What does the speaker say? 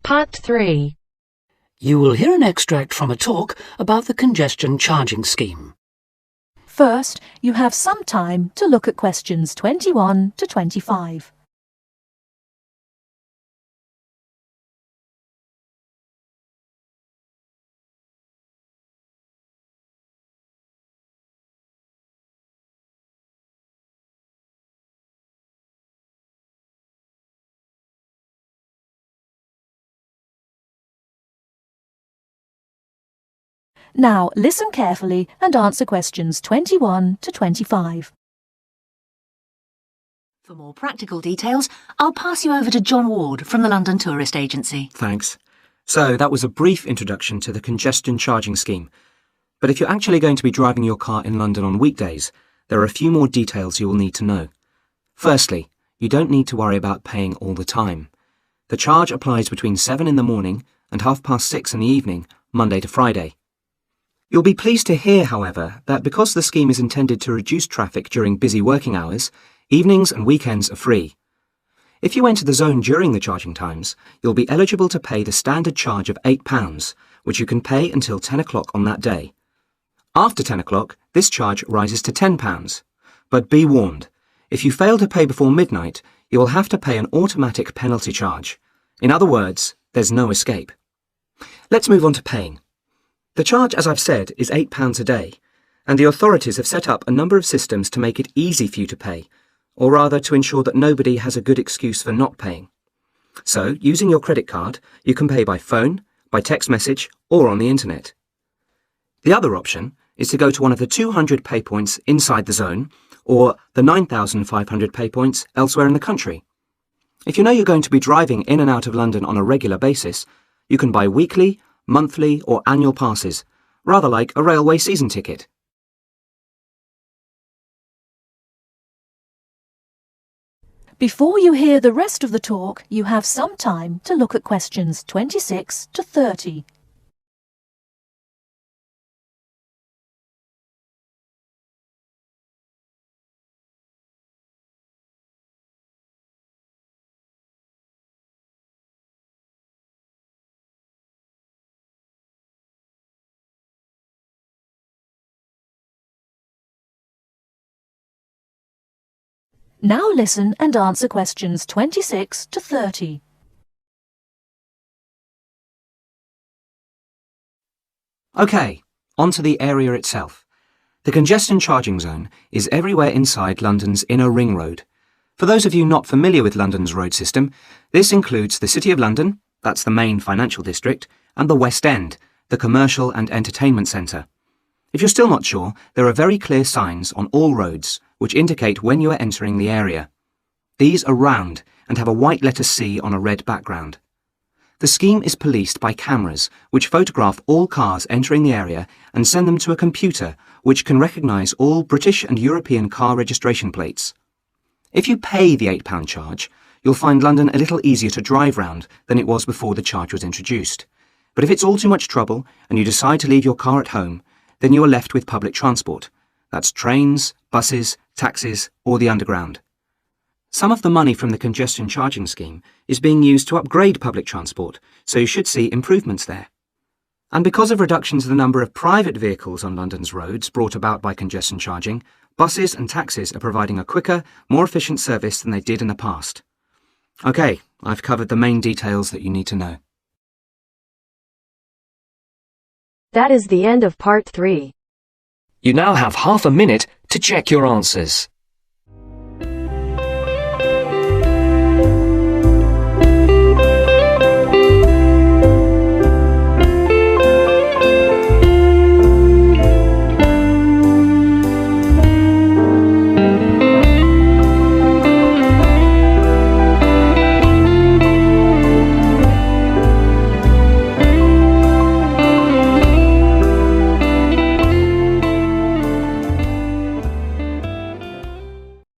Part 3. You will hear an extract from a talk about the congestion charging scheme. First, you have some time to look at questions 21 to 25. Now listen carefully and answer questions 21 to 25. For more practical details, I'll pass you over to John Ward from the London Tourist Agency. Thanks. So that was a brief introduction to the congestion charging scheme. But if you're actually going to be driving your car in London on weekdays, there are a few more details you will need to know. Firstly, you don't need to worry about paying all the time. The charge applies between 7 in the morning and 6:30 in the evening, Monday to Friday. You'll be pleased to hear, however, that because the scheme is intended to reduce traffic during busy working hours, evenings and weekends are free. If you enter the zone during the charging times, you'll be eligible to pay the standard charge of £8, which you can pay until 10 o'clock on that day. After 10 o'clock, this charge rises to £10. But be warned, if you fail to pay before midnight, you will have to pay an automatic penalty charge. In other words, there's no escape. Let's move on to paying. The charge, as I've said, is £8 a day, and the authorities have set up a number of systems to make it easy for you to pay, or rather to ensure that nobody has a good excuse for not paying. So, using your credit card, you can pay by phone, by text message, or on the internet. The other option is to go to one of the 200 pay points inside the zone, or the 9,500 pay points elsewhere in the country. If you know you're going to be driving in and out of London on a regular basis, you can buy weekly, monthly or annual passes, rather like a railway season ticket. Before you hear the rest of the talk, you have some time to look at questions 26 to 30. Now listen and answer questions 26 to 30. OK, on to the area itself. The congestion charging zone is everywhere inside London's inner ring road. For those of you not familiar with London's road system, this includes the City of London, that's the main financial district, and the West End, the commercial and entertainment centre. If you're still not sure, there are very clear signs on all roads which indicate when you are entering the area. These are round and have a white letter C on a red background. The scheme is policed by cameras which photograph all cars entering the area and send them to a computer which can recognise all British and European car registration plates. If you pay the £8 charge, you'll find London a little easier to drive round than it was before the charge was introduced. But if it's all too much trouble and you decide to leave your car at home, then you are left with public transport. That's trains, buses, taxis, or the underground. Some of the money from the congestion charging scheme is being used to upgrade public transport, so you should see improvements there. And because of reductions in the number of private vehicles on London's roads brought about by congestion charging, buses and taxis are providing a quicker, more efficient service than they did in the past. OK, I've covered the main details that you need to know. That is the end of Part 3. You now have half a minute to check your answers.